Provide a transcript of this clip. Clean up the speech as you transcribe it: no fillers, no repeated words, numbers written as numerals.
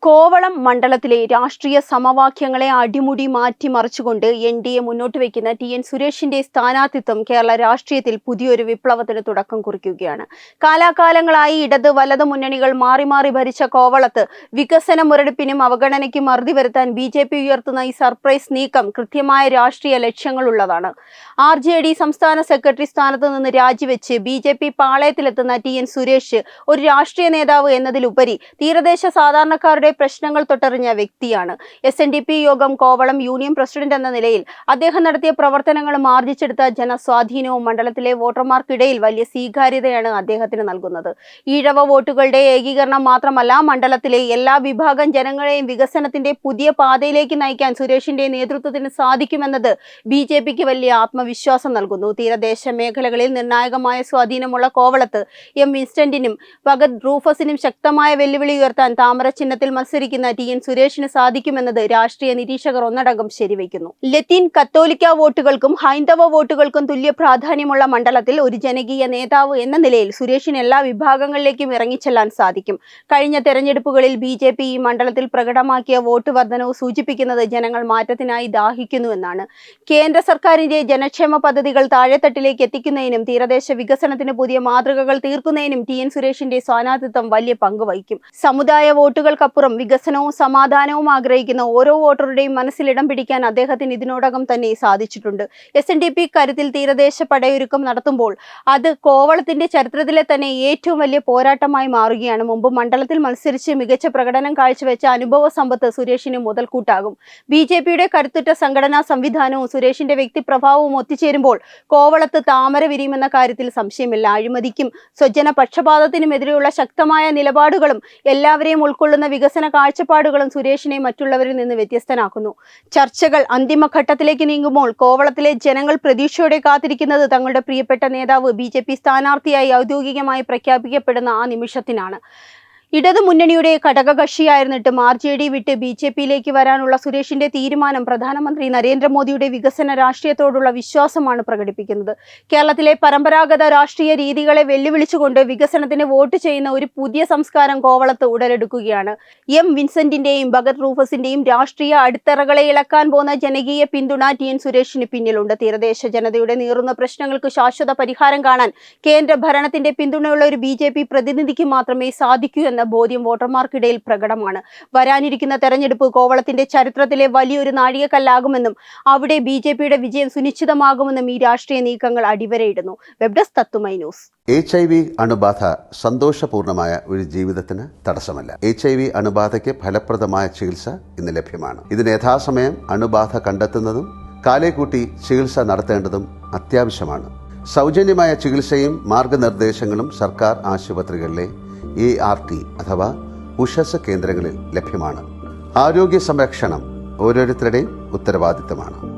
കോവളം മണ്ഡലത്തിലെ രാഷ്ട്രീയ സമവാക്യങ്ങളെ അടിമുടി മാറ്റിമറിച്ചുകൊണ്ട് എൻ.ഡി.എ മുന്നോട്ട് വയ്ക്കുന്ന ടി.എൻ. സുരേഷിന്റെ സ്ഥാനാർത്ഥിത്വം കേരള രാഷ്ട്രീയത്തിൽ പുതിയൊരു വിപ്ലവത്തിന് തുടക്കം കുറിക്കുകയാണ്. കാലാകാലങ്ങളായി ഇടത് വലത് മുന്നണികൾ മാറി മാറി ഭരിച്ച കോവളത്ത് വികസന മുരടിപ്പിനും അവഗണനയ്ക്കും അറുതി വരുത്താൻ ബി.ജെ.പി ഉയർത്തുന്ന ഈ സർപ്രൈസ് നീക്കം കൃത്യമായ രാഷ്ട്രീയ ലക്ഷ്യങ്ങളുള്ളതാണ്. ആർ.ജെ.ഡി സംസ്ഥാന സെക്രട്ടറി സ്ഥാനത്ത് നിന്ന് രാജിവെച്ച് ബി.ജെ.പി പാളയത്തിലെത്തുന്ന ടി.എൻ. സുരേഷ് ഒരു രാഷ്ട്രീയ നേതാവ് എന്നതിലുപരി തീരദേശ സാധാരണക്കാരുടെ പ്രശ്നങ്ങൾ തൊട്ടറിഞ്ഞ വ്യക്തിയാണ്. എസ്.എൻ.ഡി.പി യോഗം കോവളം യൂണിയൻ പ്രസിഡന്റ് എന്ന നിലയിൽ അദ്ദേഹം നടത്തിയ പ്രവർത്തനങ്ങളും ആർജിച്ചെടുത്ത ജനസ്വാധീനവും മണ്ഡലത്തിലെ വോട്ടർമാർക്കിടയിൽ വലിയ സ്വീകാര്യതയാണ് അദ്ദേഹത്തിന് നൽകുന്നത്. ഈഴവ വോട്ടുകളുടെ ഏകീകരണം മാത്രമല്ല, മണ്ഡലത്തിലെ എല്ലാ വിഭാഗം ജനങ്ങളെയും വികസനത്തിന്റെ പുതിയ പാതയിലേക്ക് നയിക്കാൻ സുരേഷിന്റെ നേതൃത്വത്തിന് സാധിക്കുമെന്നത് ബി.ജെ.പിക്ക് വലിയ ആത്മവിശ്വാസം നൽകുന്നു. തീരദേശ മേഖലകളിൽ നിർണായകമായ സ്വാധീനമുള്ള കോവളത്ത് എം വിൻസെന്റിനും ഭഗത് റൂഫസിനും ശക്തമായ വെല്ലുവിളി ഉയർത്താൻ താമര ചിഹ്നത്തിൽ മത്സരിക്കുന്ന ടി.എൻ. സുരേഷിന് സാധിക്കുമെന്നത് രാഷ്ട്രീയ നിരീക്ഷകർ ഒന്നടങ്കം ശരിവയ്ക്കുന്നു. ലത്തീൻ കത്തോലിക്ക വോട്ടുകൾക്കും ഹൈന്ദവ വോട്ടുകൾക്കും തുല്യ പ്രാധാന്യമുള്ള മണ്ഡലത്തിൽ ഒരു ജനകീയ നേതാവ് എന്ന നിലയിൽ സുരേഷിന് എല്ലാ വിഭാഗങ്ങളിലേക്കും ഇറങ്ങിച്ചെല്ലാൻ സാധിക്കും. കഴിഞ്ഞ തെരഞ്ഞെടുപ്പുകളിൽ ബി.ജെ.പി ഈ മണ്ഡലത്തിൽ പ്രകടമാക്കിയ വോട്ട് വർധനവ് സൂചിപ്പിക്കുന്നത് ജനങ്ങൾ മാറ്റത്തിനായി ദാഹിക്കുന്നുവെന്നാണ്. കേന്ദ്ര സർക്കാരിന്റെ ജനക്ഷേമ പദ്ധതികൾ താഴെത്തട്ടിലേക്ക് എത്തിക്കുന്നതിനും തീരദേശ വികസനത്തിന് പുതിയ മാതൃകകൾ തീർക്കുന്നതിനും ടി.എൻ. സുരേഷിന്റെ സ്ഥാനാർത്ഥിത്വം വലിയ പങ്ക് വഹിക്കും. സമുദായ വോട്ടുകൾക്കപ്പുറം വികസനവും സമാധാനവും ആഗ്രഹിക്കുന്ന ഓരോ വോട്ടറുടെയും മനസ്സിൽ ഇടം പിടിക്കാൻ അദ്ദേഹത്തിന് ഇതിനോടകം തന്നെ സാധിച്ചിട്ടുണ്ട്. എസ്.എൻ.ഡി.പി കരുത്തിൽ തീരദേശ പടയൊരുക്കം നടത്തുമ്പോൾ അത് കോവളത്തിന്റെ ചരിത്രത്തിലെ തന്നെ ഏറ്റവും വലിയ പോരാട്ടമായി മാറുകയാണ്. മുമ്പ് മണ്ഡലത്തിൽ മത്സരിച്ച് മികച്ച പ്രകടനം കാഴ്ചവെച്ച അനുഭവ സമ്പത്ത് സുരേഷിന് മുതൽക്കൂട്ടാകും. ബി.ജെ.പിയുടെ കരുത്തുറ്റ സംഘടനാ സംവിധാനവും സുരേഷിന്റെ വ്യക്തിപ്രഭാവവും ഒത്തുചേരുമ്പോൾ കോവളത്ത് താമര വിരിയുമെന്ന കാര്യത്തിൽ സംശയമില്ല. അഴിമതിക്കും സ്വജന പക്ഷപാതത്തിനുമെതിരെയുള്ള ശക്തമായ നിലപാടുകളും എല്ലാവരെയും ഉൾക്കൊള്ളുന്ന വികസന കാഴ്ചപ്പാടുകളും സുരേഷിനെ മറ്റുള്ളവരിൽ നിന്ന് വ്യത്യസ്തനാക്കുന്നു. ചർച്ചകൾ അന്തിമഘട്ടത്തിലേക്ക് നീങ്ങുമ്പോൾ കോവളത്തിലെ ജനങ്ങൾ പ്രതീക്ഷയോടെ കാത്തിരിക്കുന്നത് തങ്ങളുടെ പ്രിയപ്പെട്ട നേതാവ് ബി.ജെ.പി സ്ഥാനാർത്ഥിയായി ഔദ്യോഗികമായി പ്രഖ്യാപിക്കപ്പെടുന്ന ആ നിമിഷത്തിനാണ്. ഇടതു മുന്നണിയുടെ ഘടകകക്ഷിയായിരുന്നിട്ടും ആർ.ജെ.ഡി വിട്ട് ബി.ജെ.പിയിലേക്ക് വരാനുള്ള സുരേഷിന്റെ തീരുമാനം പ്രധാനമന്ത്രി നരേന്ദ്രമോദിയുടെ വികസന രാഷ്ട്രീയത്തോടുള്ള വിശ്വാസമാണ് പ്രകടിപ്പിക്കുന്നത്. കേരളത്തിലെ പരമ്പരാഗത രാഷ്ട്രീയ രീതികളെ വെല്ലുവിളിച്ചുകൊണ്ട് വികസനത്തിന് വോട്ട് ചെയ്യുന്ന ഒരു പുതിയ സംസ്കാരം കോവളത്ത് ഉടലെടുക്കുകയാണ്. എം വിൻസെന്റിന്റെയും ഭഗത് റൂഫസിന്റെയും രാഷ്ട്രീയ അടിത്തറകളെ ഇളക്കാൻ പോകുന്ന ജനകീയ പിന്തുണ ടി.എൻ. സുരേഷിന് പിന്നിലുണ്ട്. തീരദേശ ജനതയുടെ നീറുന്ന പ്രശ്നങ്ങൾക്ക് ശാശ്വത പരിഹാരം കാണാൻ കേന്ദ്ര ഭരണത്തിന്റെ പിന്തുണയുള്ള ഒരു ബി.ജെ.പി പ്രതിനിധിക്ക് മാത്രമേ സാധിക്കൂ എന്ന ബോധ്യം വോട്ടർമാർക്കിടയിൽ പ്രകടമാണ്. വരാനിരിക്കുന്ന തെരഞ്ഞെടുപ്പ് കോവളത്തിന്റെ ചരിത്രത്തിലെ വലിയൊരു നാഴികക്കല്ലാകുമെന്നും അവിടെ ബി.ജെ.പിയുടെ വിജയം സുനിശ്ചിതമാകുമെന്നും ഈ രാഷ്ട്രീയ നീക്കങ്ങൾ അടിവരയിടുന്നു. വെബ് ഡെസ്ക് തത്തുമൈ ന്യൂസ്. HIV അണുബാധ സന്തോഷപൂർണമായ ഒരു ജീവിതത്തിന് തടസ്സമല്ല. HIV അണുബാധയ്ക്ക് ഫലപ്രദമായ ചികിത്സ ഇന്ന് ലഭ്യമാണ്. ഇതിന് യഥാസമയം അണുബാധ കണ്ടെത്തുന്നതും കാലേക്കൂട്ടി ചികിത്സ നടത്തേണ്ടതും അത്യാവശ്യമാണ്. സൗജന്യമായ ചികിത്സയും മാർഗനിർദ്ദേശങ്ങളും സർക്കാർ ആശുപത്രികളിലെ ART അഥവാ ഉഷസ് കേന്ദ്രങ്ങളിൽ ലഭ്യമാണ്. ആരോഗ്യ സംരക്ഷണം ഓരോരുത്തരുടെയും ഉത്തരവാദിത്തമാണ്.